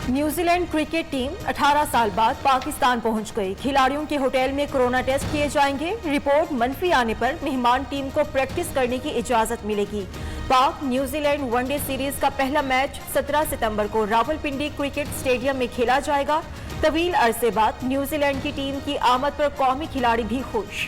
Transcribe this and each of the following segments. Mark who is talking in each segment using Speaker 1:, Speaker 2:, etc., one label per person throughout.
Speaker 1: New Zealand cricket team 18 سال بعد پاکستان پہنچ گئی۔ کھلاڑیوں کے ہوٹل میں کورونا ٹیسٹ کیے جائیں گے۔ رپورٹ منفی آنے پر مہمان ٹیم کو پریکٹس کرنے کی اجازت ملے گی۔ پاک New Zealand one day series کا پہلا میچ 17 ستمبر کو راولپنڈی کرکٹ اسٹیڈیم میں کھیلا جائے گا۔ طویل عرصے بعد نیوزی لینڈ کی ٹیم کی آمد پر قومی کھلاڑی بھی خوش۔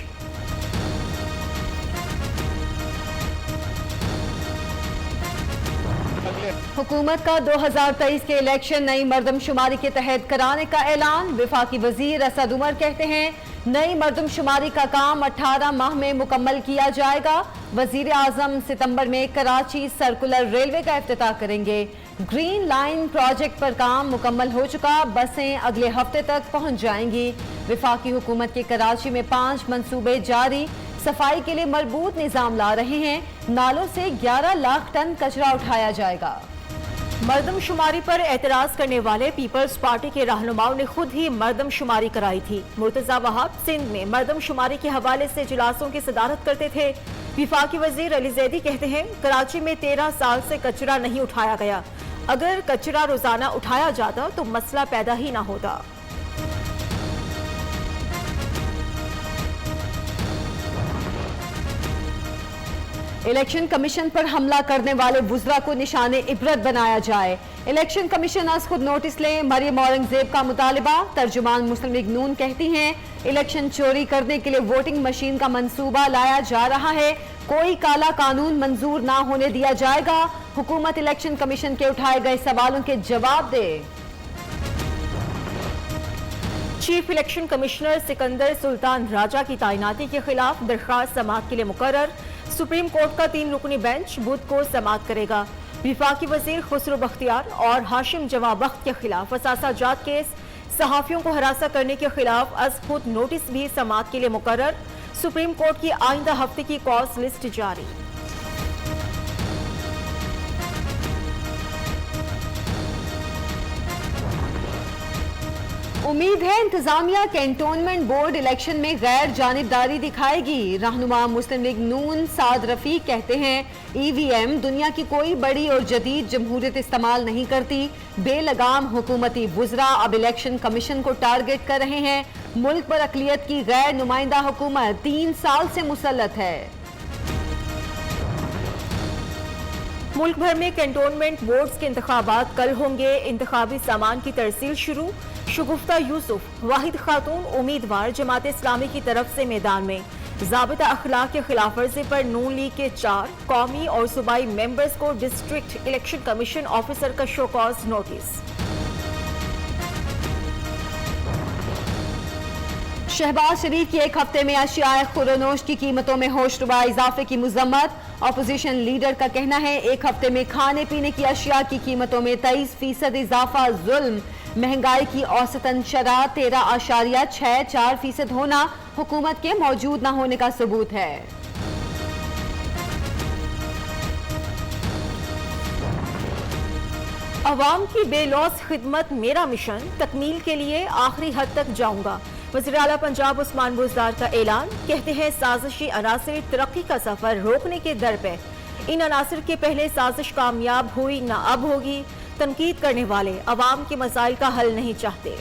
Speaker 1: حکومت کا 2023 کے الیکشن نئی مردم شماری کے تحت کرانے کا اعلان۔ وفاقی وزیر اسد عمر کہتے ہیں نئی مردم شماری کا کام 18 ماہ میں مکمل کیا جائے گا۔ وزیر اعظم ستمبر میں کراچی سرکولر ریلوے کا افتتاح کریں گے۔ گرین لائن پروجیکٹ پر کام مکمل ہو چکا، بسیں اگلے ہفتے تک پہنچ جائیں گی۔ وفاقی حکومت کے کراچی میں 5 منصوبے جاری، صفائی کے لیے مربوط نظام لا رہے ہیں۔ نالوں سے 11 لاکھ ٹن کچرا اٹھایا جائے گا۔ مردم شماری پر اعتراض کرنے والے پیپلز پارٹی کے رہنماؤں نے خود ہی مردم شماری کرائی تھی۔ مرتضی وہاب سندھ میں مردم شماری کے حوالے سے اجلاسوں کی صدارت کرتے تھے۔ وفاقی وزیر علی زیدی کہتے ہیں کراچی میں 13 سال سے کچرا نہیں اٹھایا گیا۔ اگر کچرا روزانہ اٹھایا جاتا تو مسئلہ پیدا ہی نہ ہوتا۔ الیکشن کمیشن پر حملہ کرنے والے وزراء کو نشان عبرت بنایا جائے۔ الیکشن کمیشن از خود نوٹس لیں، مریم اورنگزیب کا مطالبہ۔ ترجمان مسلم لیگ نون کہتی ہیں الیکشن چوری کرنے کے لیے ووٹنگ مشین کا منصوبہ لایا جا رہا ہے، کوئی کالا قانون منظور نہ ہونے دیا جائے گا۔ حکومت الیکشن کمیشن کے اٹھائے گئے سوالوں کے جواب دے۔ چیف الیکشن کمشنر سکندر سلطان راجہ کی تعیناتی کے خلاف درخواست سماعت کے لیے مقرر۔ سپریم کورٹ کا 3 رکنی بینچ بدھ کو سماعت کرے گا۔ وفاقی وزیر خسرو بختیار اور ہاشم جواں بخت کے خلاف اثاثہ جات کیس، صحافیوں کو ہراساں کرنے کے خلاف از خود نوٹس بھی سماعت کے لیے مقرر۔ سپریم کورٹ کی آئندہ ہفتے کی کاز لسٹ جاری۔ امید ہے انتظامیہ کینٹونمنٹ بورڈ الیکشن میں غیر جانبداری دکھائے گی۔ رہنما مسلم لیگ نون سعد رفیق کہتے ہیں ای وی ایم دنیا کی کوئی بڑی اور جدید جمہوریت استعمال نہیں کرتی۔ بے لگام حکومتی وزراء اب الیکشن کمیشن کو ٹارگٹ کر رہے ہیں۔ ملک پر اقلیت کی غیر نمائندہ حکومت 3 سال سے مسلط ہے۔ ملک بھر میں کینٹونمنٹ بورڈز کے انتخابات کل ہوں گے۔ انتخابی سامان کی ترسیل شروع۔ شگفتہ یوسف واحد خاتون امیدوار جماعت اسلامی کی طرف سے میدان میں۔ ضابطہ اخلاق کے خلاف ورزی پر نون لیگ کے 4 قومی اور صوبائی ممبرز کو ڈسٹرکٹ الیکشن کمیشن آفیسر کا شو کاز نوٹس۔ شہباز شریف کی ایک ہفتے میں اشیاء خوردونوش کی قیمتوں میں ہوشربا اضافے کی مذمت۔ اپوزیشن لیڈر کا کہنا ہے ایک ہفتے میں کھانے پینے کی اشیاء کی قیمتوں میں 23% اضافہ ظلم۔ مہنگائی کی اوسطاً شرح 13.64% ہونا حکومت کے موجود نہ ہونے کا ثبوت ہے۔ عوام کی بے لوث خدمت میرا مشن، تکمیل کے لیے آخری حد تک جاؤں گا۔ وزیر اعلیٰ پنجاب عثمان بزدار کا اعلان۔ کہتے ہیں سازشی عناصر ترقی کا سفر روکنے کے در پہ، ان عناصر کے پہلے سازش کامیاب ہوئی نہ اب ہوگی۔ تنقید کرنے والے عوام کے مسائل کا حل نہیں چاہتے۔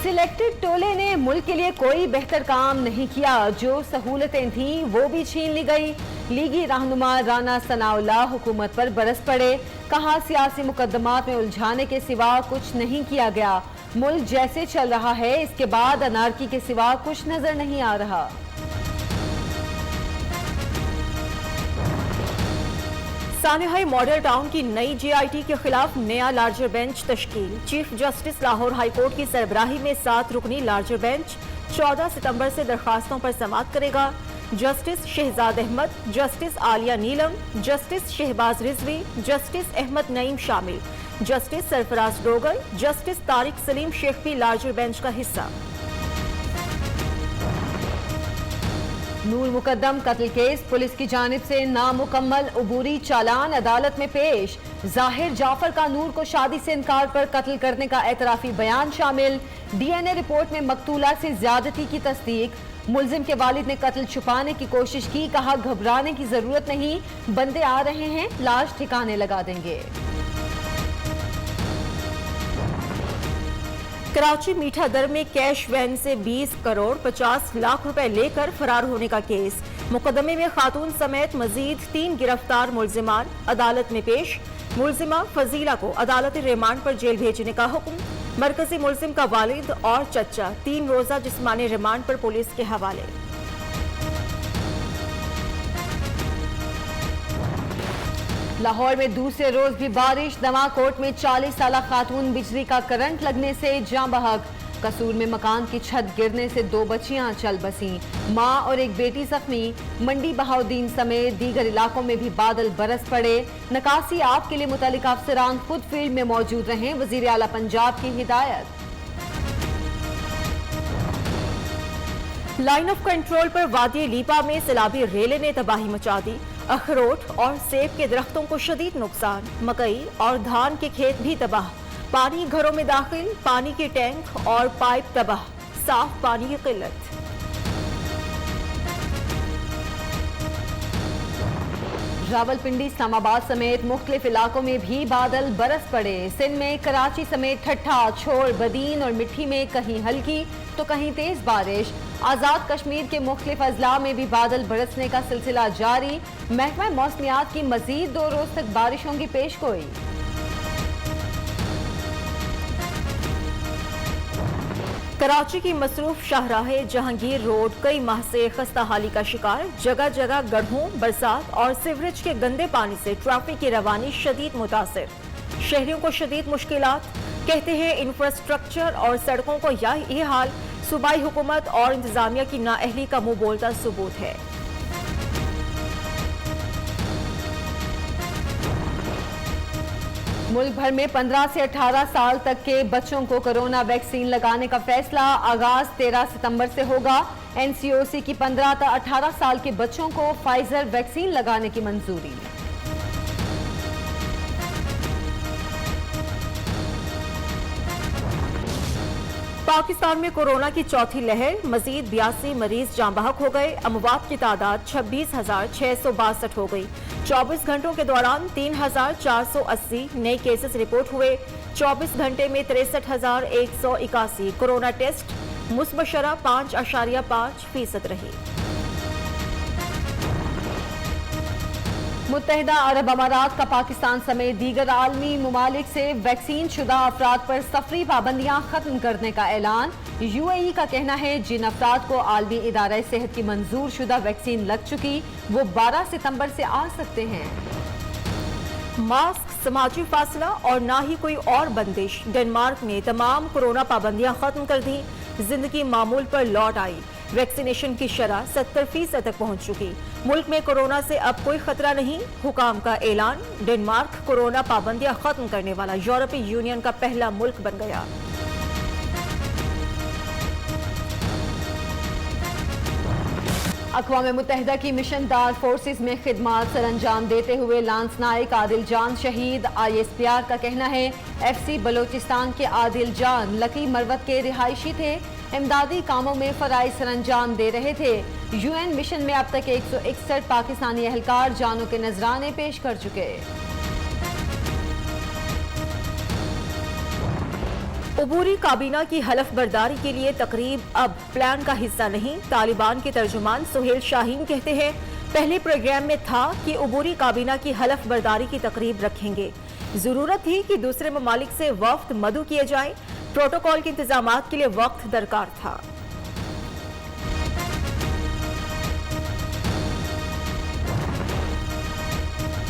Speaker 1: سلیکٹڈ ٹولے نے ملک کے لیے کوئی بہتر کام نہیں کیا، جو سہولتیں تھیں وہ بھی چھین لی گئی۔ لیگی رہنما رانا ثناء اللہ حکومت پر برس پڑے، کہا سیاسی مقدمات میں الجھانے کے سوا کچھ نہیں کیا گیا۔ ملک جیسے چل رہا ہے اس کے بعد انارکی کے سوا کچھ نظر نہیں آ رہا۔ سانحہ ماڈل ٹاؤن کی نئی جے آئی ٹی کے خلاف نیا لارجر بینچ تشکیل۔ Chief justice Lahore high court کی سربراہی میں 7 رکنی لارجر بینچ 14 ستمبر سے درخواستوں پر سماعت کرے گا۔ جسٹس شہزاد احمد، جسٹس عالیہ نیلم، جسٹس شہباز رضوی، جسٹس احمد نعیم شامل، جسٹس سرفراز ڈوگل، جسٹس طارق سلیم شیخ بھی لارجر بینچ کا حصہ۔ نور مقدم قتل کیس، پولیس کی جانب سے نامکمل عبوری چالان عدالت میں پیش۔ ظاہر جعفر کا نور کو شادی سے انکار پر قتل کرنے کا اعترافی بیان شامل۔ ڈی این اے رپورٹ میں مقتولہ سے زیادتی کی تصدیق۔ मुलजिम के वालिद ने कत्ल छुपाने की कोशिश की, कहा घबराने की जरूरत नहीं, बंदे आ रहे हैं, लाश ठिकाने लगा देंगे।
Speaker 2: कराची मीठा दर में कैश वैन से 20 करोड़ 50 लाख रुपए लेकर फरार होने का केस। मुकदमे में खातून समेत मजीद 3 गिरफ्तार मुलजिमान अदालत में पेश। मुलजिमा फजीला को अदालती रिमांड पर जेल भेजने का हुक्म। मरकजी मुलजिम का वालिद और चचा 3 रोजा जिस्मानी रिमांड पर पुलिस के हवाले।
Speaker 1: लाहौर में दूसरे रोज भी बारिश, दमाकोट में 40 साल खातून बिजली का करंट लगने से जाँ बहक। कसूर में मकान की छत गिरने से 2 बच्चियां चल बसी, मां और एक बेटी जख्मी। मंडी बहाउद्दीन समेत दीगर इलाकों में भी बादल बरस पड़े। नकासी आप के लिए मुतल्लिका अफसरान खुद फील्ड में मौजूद रहें, वजीर आला पंजाब की हिदायत।
Speaker 2: लाइन ऑफ कंट्रोल पर वादी लीपा में सैलाबी रेले ने तबाही मचा दी। अखरोट और सेब के दरख्तों को शदीद नुकसान, मकई और धान के खेत भी तबाह। पानी घरों में दाखिल, पानी के टैंक और पाइप तबाह, साफ पानी की किल्लत।
Speaker 1: रावलपिंडी, इस्लामाबाद समेत मुख्तलिफ इलाकों में भी बादल बरस पड़े। सिंध में कराची समेत ठट्ठा, छोड़, बदीन और मिट्टी में कहीं हल्की तो कहीं तेज बारिश। आज़ाद कश्मीर के मुख्तलिफ अजला में भी बादल बरसने का सिलसिला जारी। महकमा मौसमियात की मजीद 2 रोज तक बारिशों की पेशगोई।
Speaker 2: कराची की मसरूफ शाहराहे जहांगीर रोड कई माह से खस्ताहाली का शिकार। जगह जगह गड्ढों, बरसात और सीवरेज के गंदे पानी से ट्रैफिक की रवानी शदीद मुतासिर। शहरियों को शदीद मुश्किलात, कहते हैं इंफ्रास्ट्रक्चर और सड़कों को यही हाल सूबाई हुकूमत और इंतजामिया की नाअहली का मुंह बोलता सबूत है।
Speaker 1: मुल्क भर में 15 से 18 साल तक के बच्चों को कोरोना वैक्सीन लगाने का फैसला। आगाज 13 सितंबर से होगा। एनसीओसी की 15 से 18 साल के बच्चों को फाइजर वैक्सीन लगाने की मंजूरी।
Speaker 2: पाकिस्तान में कोरोना की चौथी लहर, मजीद 82 मरीज जाँ बहक हो गए। अमवात की तादाद 26,662 हो गई। 24 घंटों के दौरान 3,480 नए केसेस रिपोर्ट हुए। 24 घंटे में 63,181 कोरोना टेस्ट, मुस्बत शरह 5.5% रही।
Speaker 1: मुत्तहिदा अरब अमारात का पाकिस्तान समेत दीगर आलमी ममालिक से वैक्सीन शुदा अफराद पर सफरी पाबंदियां खत्म करने का ऐलान। यूएई का कहना है जिन अफराद को आलमी इदारा सेहत की मंजूर शुदा वैक्सीन लग चुकी वो 12 सितंबर से आ सकते हैं।
Speaker 2: मास्क, समाजी फासला और ना ही कोई और बंदिश। डेनमार्क ने तमाम कोरोना पाबंदियां खत्म कर दी। जिंदगी मामूल पर लौट आई। वैक्सीनेशन की शरह 70% तक पहुंच चुकी। मुल्क में कोरोना से अब कोई खतरा नहीं, हुकाम का ऐलान। डेनमार्क कोरोना पाबंदियां खत्म करने वाला यूरोपीय यूनियन का पहला मुल्क बन गया।
Speaker 1: अक़वाम मुत्तहिदा की मिशन दार फोर्सेस में खिदमात सर अंजाम देते हुए लांस नायक आदिल जान शहीद। ISPR का कहना है FC बलोचिस्तान के आदिल जान लकी मरवत के रिहायशी थे। इमदादी कामों में फराइज सर अंजाम दे रहे थे। UN मिशन में अब तक 161 पाकिस्तानी एहलकार जानों के नजराने पेश कर चुके।
Speaker 2: उबूरी काबीना की हलफ बर्दारी के लिए तकरीब अब प्लान का हिस्सा नहीं। तालिबान के तर्जुमान सुहेल शाहीन कहते हैं पहले प्रोग्राम में था कि उबूरी काबीना की हलफ बर्दारी की तकरीब रखेंगे। जरूरत थी कि दूसरे ममालिक से वफ्द मदऊ किए जाए। प्रोटोकॉल के इंतजामात के लिए वक्त दरकार था।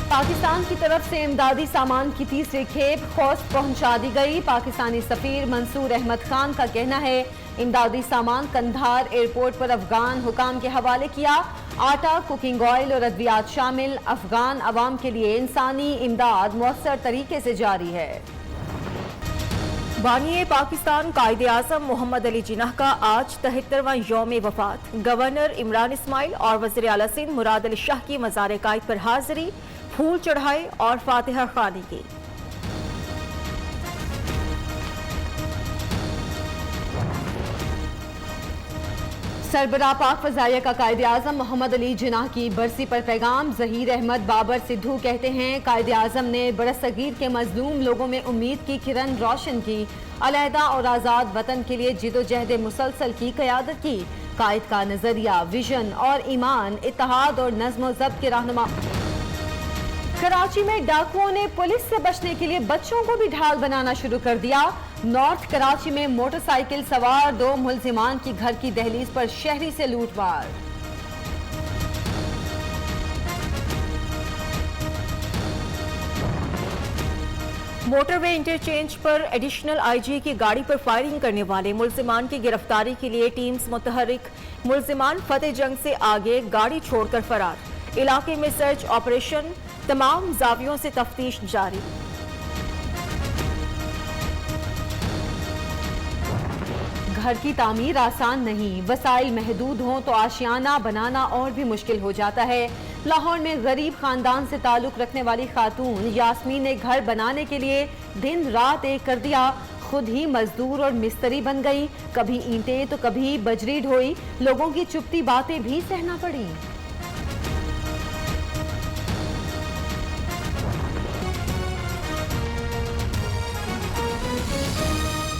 Speaker 1: पाकिस्तान की तरफ से इमदादी सामान की तीसरी खेप खोस्त पहुंचा दी गई। पाकिस्तानी सफीर मंसूर अहमद खान का कहना है इमदादी सामान कंधार एयरपोर्ट पर अफगान हुकाम के हवाले किया। आटा, कुकिंग ऑयल और अद्वियात शामिल अफगान अवाम के लिए इंसानी इमदाद मौसर तरीके से जारी है।
Speaker 2: बानी पाकिस्तान कायदे आज़म मोहम्मद अली जिन्नाह का आज 73वां यौम वफात। गवर्नर इमरान इस्माइल और वज़ीर आला सिंध मुराद अली शाह की मज़ार कायद पर हाजिरी, फूल चढ़ाए और फातिहा ख़्वानी की।
Speaker 1: सरबराह पाक फजाइया का कायद आज़म मोहम्मद अली जिन्नाह की बरसी पर पैगाम। ज़हीर अहमद बाबर सिद्धू कहते हैं, कायद आज़म ने बरसगीर के मजलूम लोगों में उम्मीद की किरण रोशन की, अलहदा और आज़ाद वतन के लिए जिदोजहद मुसलसल की क़यादत की। कायद का नज़रिया, विजन और ईमान इत्तेहाद और नज़्म व ज़ब्त के रहनुमा। कराची में डाकुओं ने पुलिस से बचने के लिए बच्चों को भी ढाल बनाना शुरू कर दिया। नॉर्थ कराची में मोटरसाइकिल सवार 2 मुलजिमान की घर की दहलीज पर शहरी से लूटमार।
Speaker 2: मोटरवे इंटरचेंज पर एडिशनल आईजी की गाड़ी पर फायरिंग करने वाले मुलजिमान की गिरफ्तारी के लिए टीम्स मुतहरिक। मुलजिमान फतेह जंग से आगे गाड़ी छोड़कर फरार। इलाके में सर्च ऑपरेशन, तमाम जावियों से तफ्तीश जारी।
Speaker 1: घर की तामीर आसान नहीं, वसाइल महदूद हों तो आशियाना बनाना और भी मुश्किल हो जाता है। लाहौर में गरीब खानदान से ताल्लुक रखने वाली खातून यास्मीन ने घर बनाने के लिए दिन रात एक कर दिया। खुद ही मजदूर और मिस्त्री बन गई, कभी ईंटें तो कभी बजरी ढोई। लोगों की चुपती बातें भी सहना पड़ी।